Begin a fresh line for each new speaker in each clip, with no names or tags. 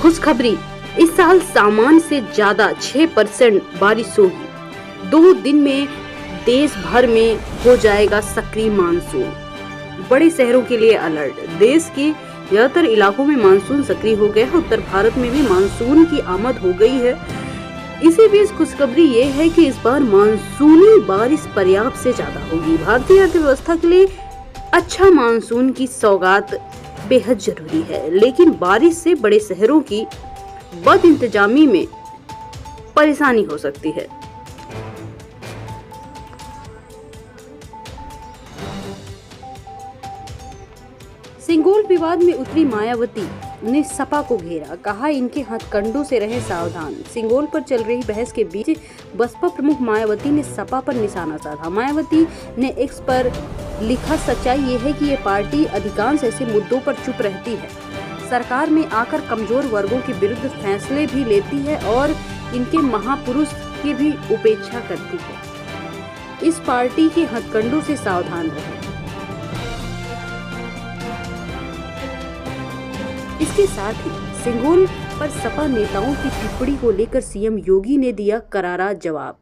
खुशखबरी, इस साल सामान्य से ज्यादा 6% बारिश होगी। 2 दिन में देश भर में हो जाएगा सक्रिय मानसून। बड़े शहरों के लिए अलर्ट। देश के ज्यादातर इलाकों में मानसून सक्रिय हो गया है। उत्तर भारत में भी मानसून की आमद हो गई है। इसी बीच खुशखबरी ये है कि इस बार मानसूनी बारिश पर्याप्त से ज्यादा होगी। भारतीय अर्थव्यवस्था के लिए अच्छा मानसून की सौगात बेहद जरूरी है, लेकिन बारिश से बड़े शहरों की बदइंतजामी में परेशानी हो सकती है। सिंगोल विवाद में उतरी मायावती ने सपा को घेरा, कहा इनके हथकंडों से रहे सावधान। सिंगोल पर चल रही बहस के बीच बसपा प्रमुख मायावती ने सपा पर निशाना साधा। मायावती ने एक्स पर लिखा, सच्चाई ये है कि ये पार्टी अधिकांश ऐसे मुद्दों पर चुप रहती है, सरकार में आकर कमजोर वर्गों के विरुद्ध फैसले भी लेती है और इनके महापुरुष की भी उपेक्षा करती है। इस पार्टी के हथकंडों से सावधान रहें। इसके साथ ही सिंगोल पर सपा नेताओं की टिप्पणी को लेकर सीएम योगी ने दिया करारा जवाब।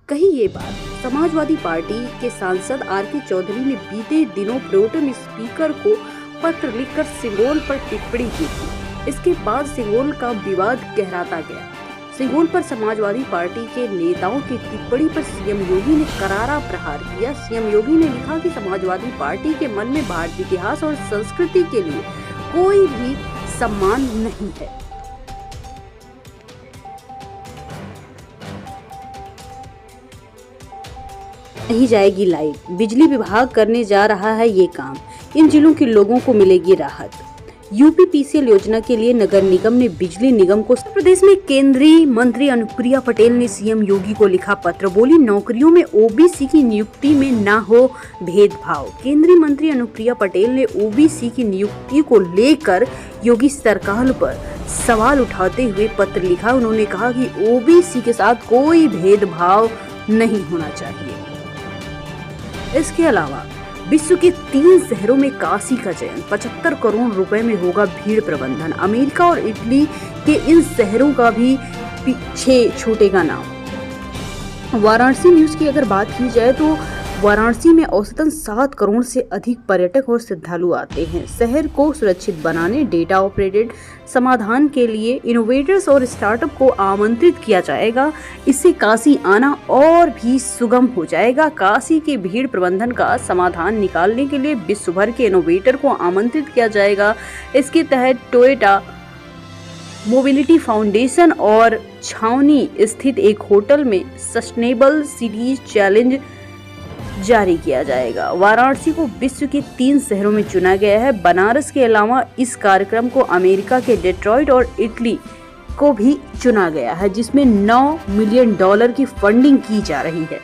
कही ये बात, समाजवादी पार्टी के सांसद आर.के. चौधरी ने बीते दिनों प्रोटेम स्पीकर को पत्र लिखकर सिंगोल पर टिप्पणी की थी। इसके बाद सिंगोल का विवाद गहराता गया। सिंगोल पर समाजवादी पार्टी के नेताओं की टिप्पणी पर सीएम योगी ने करारा प्रहार किया। सीएम योगी ने लिखा कि समाजवादी पार्टी के मन में भारतीय इतिहास और संस्कृति के लिए कोई भी सम्मान नहीं है। नहीं जाएगी लाइट, बिजली विभाग करने जा रहा है ये काम। इन जिलों के लोगों को मिलेगी राहत। यूपीपीसीएल योजना के लिए नगर निगम ने बिजली निगम को। उत्तर प्रदेश में केंद्रीय मंत्री अनुप्रिया पटेल ने सीएम योगी को लिखा पत्र। बोली, नौकरियों में ओबीसी की नियुक्ति में ना हो भेदभाव। केंद्रीय मंत्री अनुप्रिया पटेल ने ओबीसी की नियुक्ति को लेकर योगी सरकार पर सवाल उठाते हुए पत्र लिखा। उन्होंने कहा कि ओबीसी के साथ कोई भेदभाव नहीं होना चाहिए। इसके अलावा विश्व के 3 शहरों में काशी का चयन, 75 करोड़ रुपए में होगा भीड़ प्रबंधन। अमेरिका और इटली के इन शहरों का भी पीछे छूटेगा नाम। वाराणसी न्यूज की अगर बात की जाए तो वाराणसी में औसतन 7 करोड़ से अधिक पर्यटक और श्रद्धालु आते हैं। शहर को सुरक्षित बनाने, डेटा ऑपरेटेड समाधान के लिए इनोवेटर्स और स्टार्टअप को आमंत्रित किया जाएगा। इससे काशी आना और भी सुगम हो जाएगा। काशी के भीड़ प्रबंधन का समाधान निकालने के लिए विश्व भर के इनोवेटर को आमंत्रित किया जाएगा। इसके तहत टोयोटा मोबिलिटी फाउंडेशन और छावनी स्थित एक होटल में सस्टेनेबल सिटीज चैलेंज जारी किया जाएगा। वाराणसी को विश्व के 3 शहरों में चुना गया है। बनारस के अलावा इस कार्यक्रम को अमेरिका के डेट्रॉइट और इटली को भी चुना गया है, जिसमें $9 मिलियन की फंडिंग की जा रही है।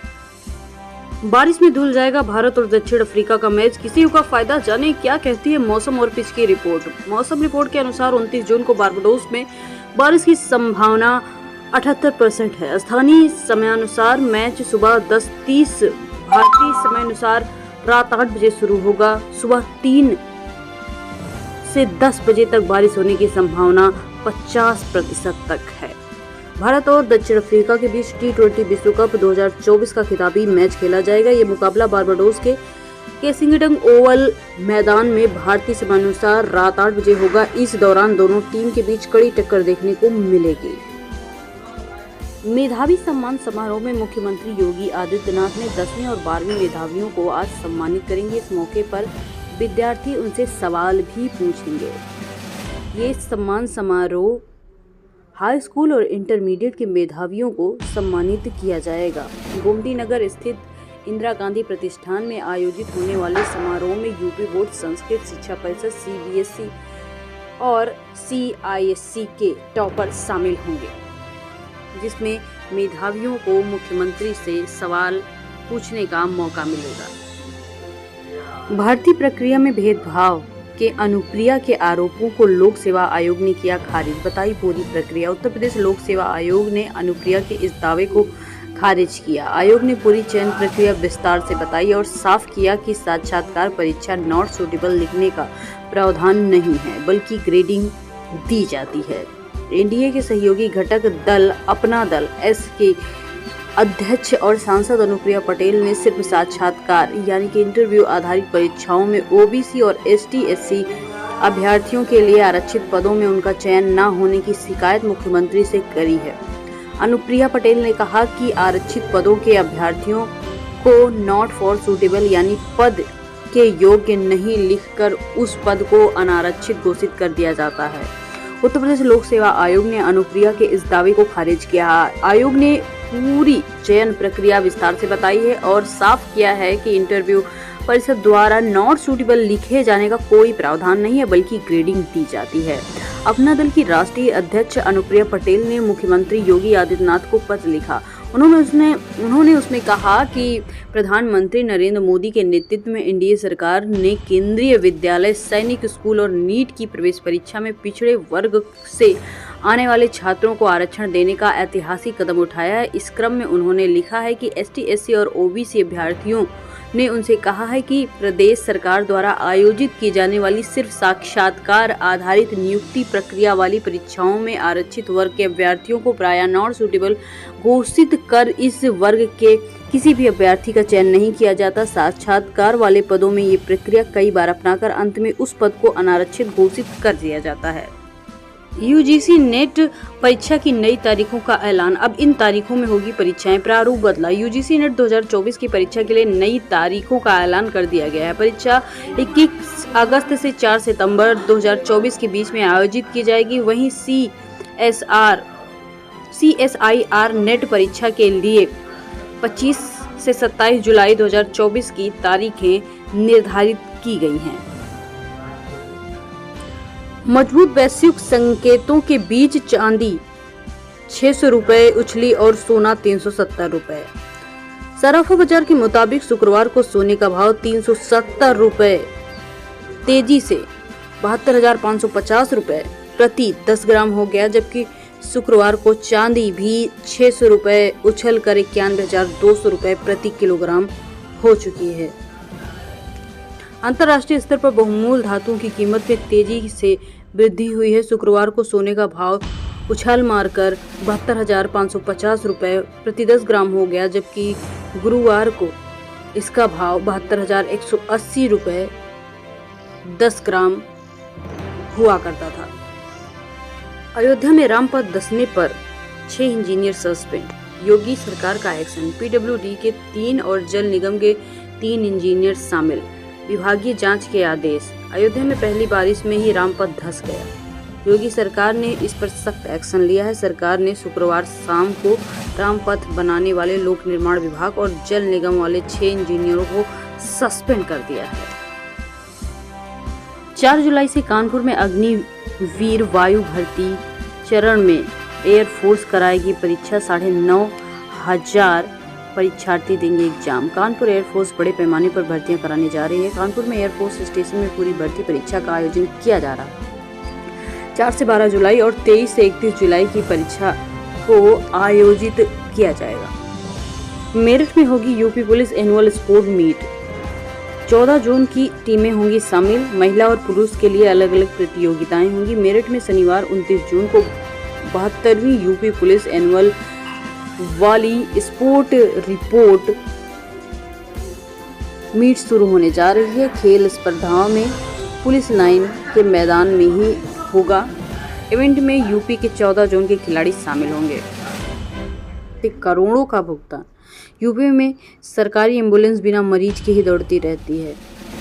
बारिश में धुल जाएगा भारत और दक्षिण अफ्रीका का मैच, किसी का फायदा। जाने क्या कहती है मौसम और पिच की रिपोर्ट। मौसम रिपोर्ट के अनुसार 29 जून को बारबाडोस में बारिश की संभावना 78% है। स्थानीय समयानुसार मैच सुबह 10:30 भारतीय समय अनुसार रात 8 बजे शुरू होगा। सुबह 3 से 10 बजे तक बारिश होने की संभावना 50% तक है। भारत और दक्षिण अफ्रीका के बीच T20 विश्व कप 2024 का खिताबी मैच खेला जाएगा। ये मुकाबला बारबाडोस के केसिंगटन ओवल मैदान में भारतीय समयानुसार रात 8 बजे होगा। इस दौरान दोनों टीम के बीच कड़ी टक्कर देखने को मिलेगी। मेधावी सम्मान समारोह में मुख्यमंत्री योगी आदित्यनाथ ने 10वीं और 12वीं मेधावियों को आज सम्मानित करेंगे। इस मौके पर विद्यार्थी उनसे सवाल भी पूछेंगे। ये सम्मान समारोह हाई स्कूल और इंटरमीडिएट के मेधावियों को सम्मानित किया जाएगा। गोमती नगर स्थित इंदिरा गांधी प्रतिष्ठान में आयोजित होने वाले समारोह में यूपी बोर्ड, संस्कृत शिक्षा परिषद, CBSE और CISE के टॉपर शामिल होंगे, जिसमें मेधावियों को मुख्यमंत्री से सवाल पूछने का मौका मिलेगा। भर्ती प्रक्रिया में भेदभाव के अनुप्रिया के आरोपों को लोक सेवा आयोग ने किया खारिज, बताई पूरी प्रक्रिया। उत्तर प्रदेश लोक सेवा आयोग ने अनुप्रिया के इस दावे को खारिज किया। आयोग ने पूरी चयन प्रक्रिया विस्तार से बताई और साफ किया कि साक्षात्कार परीक्षा नॉट सूटेबल लिखने का प्रावधान नहीं है, बल्कि ग्रेडिंग दी जाती है। एनडीए के सहयोगी घटक दल अपना दल एस के अध्यक्ष और सांसद अनुप्रिया पटेल ने सिर्फ साक्षात्कार यानी कि इंटरव्यू आधारित परीक्षाओं में ओबीसी और एसटी/एससी अभ्यर्थियों के लिए आरक्षित पदों में उनका चयन न होने की शिकायत मुख्यमंत्री से करी है। अनुप्रिया पटेल ने कहा कि आरक्षित पदों के अभ्यर्थियों को नॉट फॉर सूटेबल यानी पद के योग्य नहीं लिखकर उस पद को अनारक्षित घोषित कर दिया जाता है। उत्तर प्रदेश लोक सेवा आयोग ने अनुप्रिया के इस दावे को खारिज किया। आयोग ने पूरी चयन प्रक्रिया विस्तार से बताई है और साफ किया है कि इंटरव्यू परिषद द्वारा नॉट सूटेबल लिखे जाने का कोई प्रावधान नहीं है, बल्कि ग्रेडिंग दी जाती है। अपना दल की राष्ट्रीय अध्यक्ष अनुप्रिया पटेल ने मुख्यमंत्री योगी आदित्यनाथ को पत्र लिखा। उन्होंने उसमें कहा कि प्रधानमंत्री नरेंद्र मोदी के नेतृत्व में एनडीए सरकार ने केंद्रीय विद्यालय, सैनिक स्कूल और नीट की प्रवेश परीक्षा में पिछड़े वर्ग से आने वाले छात्रों को आरक्षण देने का ऐतिहासिक कदम उठाया है। इस क्रम में उन्होंने लिखा है कि एसटी/एससी और ओबीसी अभ्यर्थियों ने उनसे कहा है कि प्रदेश सरकार द्वारा आयोजित की जाने वाली सिर्फ साक्षात्कार आधारित नियुक्ति प्रक्रिया वाली परीक्षाओं में आरक्षित वर्ग के अभ्यर्थियों को प्रायः नॉट सूटेबल घोषित कर इस वर्ग के किसी भी अभ्यर्थी का चयन नहीं किया जाता। साक्षात्कार वाले पदों में ये प्रक्रिया कई बार अपनाकर अंत में उस पद को अनारक्षित घोषित कर दिया जाता है। यूजीसी नेट परीक्षा की नई तारीखों का ऐलान। अब इन तारीखों में होगी परीक्षाएं, प्रारूप बदला। यूजीसी नेट 2024 की परीक्षा के लिए नई तारीखों का ऐलान कर दिया गया है। परीक्षा 21 अगस्त से 4 सितंबर 2024 के बीच में आयोजित की जाएगी। वहीं CSIR नेट परीक्षा के लिए 25 से 27 जुलाई 2024 की तारीखें निर्धारित की गई हैं। मजबूत वैश्विक संकेतों के बीच चांदी 600 रुपए उछली और सोना 370 रुपए। सराफा बाजार के मुताबिक शुक्रवार को सोने का भाव 370 रुपए तेजी से 72,550 रुपए प्रति 10 ग्राम हो गया, जबकि शुक्रवार को चांदी भी 600 रुपए उछल कर 91,200 रुपए प्रति किलोग्राम हो चुकी है। अंतर्राष्ट्रीय स्तर पर बहुमूल्य धातुओं की कीमत में तेजी से वृद्धि हुई है। शुक्रवार को सोने का भाव उछाल मारकर 72,550 रुपए प्रति 10 ग्राम हो गया, जबकि गुरुवार को इसका भाव 72,180 रुपए 10 ग्राम हुआ करता था। अयोध्या में रामपथ धंसने पर 6 इंजीनियर सस्पेंड। योगी सरकार का एक्शन। पीडब्ल्यूडी के 3 और जल निगम के 3 इंजीनियर शामिल। विभागीय जांच के आदेश। अयोध्या में पहली बारिश में ही रामपथ धंस गया। योगी सरकार ने इस पर सख्त एक्शन लिया है। सरकार ने शुक्रवार शाम को रामपथ बनाने वाले लोक निर्माण विभाग और जल निगम वाले 6 इंजीनियरों को सस्पेंड कर दिया है। 4 जुलाई से कानपुर में अग्निवीर वायु भर्ती चरण में एयरफोर्स कराएगी परीक्षा। 9,500 परीक्षार्थी देंगे एग्जाम। कानपुर एयरफोर्स बड़े पैमाने पर भर्तियां कराने जा रही है। कानपुर में एयरफोर्स स्टेशन में पूरी भर्ती परीक्षा का आयोजन किया जा रहा है। 4 से 12 जुलाई और 23 से 31 जुलाई की परीक्षा को आयोजित किया जाएगा। मेरठ में होगी UP police annual sport meet. 14 जून की टीमें होंगी शामिल। महिला और पुरुष के लिए अलग अलग प्रतियोगिताएं होंगी। मेरठ में शनिवार 29 जून को 72वीं यूपी पुलिस एनुअल वाली स्पोर्ट रिपोर्ट मीट शुरू होने जा रही है। खेल स्पर्धाओं में पुलिस लाइन के मैदान में ही होगा। इवेंट में यूपी के 14 जोन के खिलाड़ी शामिल होंगे। करोड़ों का भुगतान। यूपी में सरकारी एम्बुलेंस बिना मरीज के ही दौड़ती रहती है।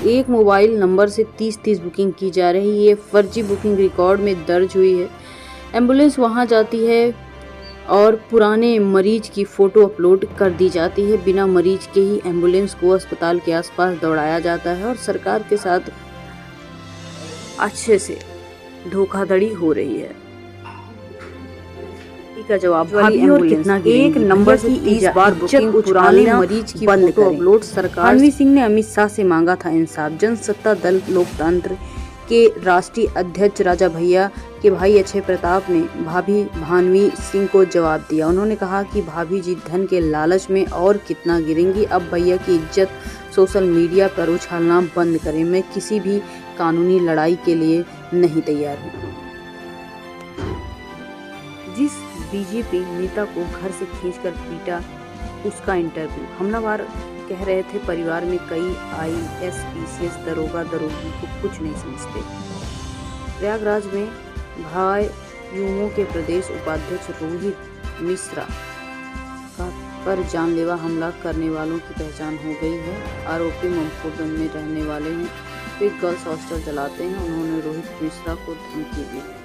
एक मोबाइल नंबर से 30 बुकिंग की जा रही है। फर्जी बुकिंग रिकॉर्ड में दर्ज हुई है। एम्बुलेंस वहां जाती है और पुराने मरीज की फोटो अपलोड कर दी जाती है। बिना मरीज के ही एम्बुलेंस को अस्पताल के आसपास दौड़ाया जाता है और सरकार के साथ अच्छे से धोखाधड़ी हो रही है। का जवाब वाली एम्बुलेंस एक नंबर से 30 बार बुकिंग, पुराने मरीज की फोटो अपलोड। सरकार रणवीर सिंह ने अमित शाह से मांगा था इंसाफ। जनसत्ता दल लोकतंत्र के राष्ट्रीय अध्यक्ष राजा भैया के भाई अक्षय प्रताप ने भाभी भानवी सिंह को जवाब दिया। उन्होंने कहा कि भाभी जी धन के लालच में और कितना गिरेंगी। अब भैया की इज्जत सोशल मीडिया पर उछालना बंद करें। मैं किसी भी कानूनी लड़ाई के लिए नहीं तैयार हूँ। जिस बीजेपी नेता को घर से खींचकर पीटा, उसका इंटरव्यू। हमलावर कह रहे थे परिवार में कई आईएएस, पीसीएस, दरोगा दरोगी को कुछ नहीं समझते। प्रयागराज में भाजयुमो के प्रदेश उपाध्यक्ष रोहित मिश्रा पर जानलेवा हमला करने वालों की पहचान हो गई है। आरोपी ममफूगंज में रहने वाले हैं। वे गर्ल्स हॉस्टल चलाते हैं। उन्होंने रोहित मिश्रा को धमकी दी।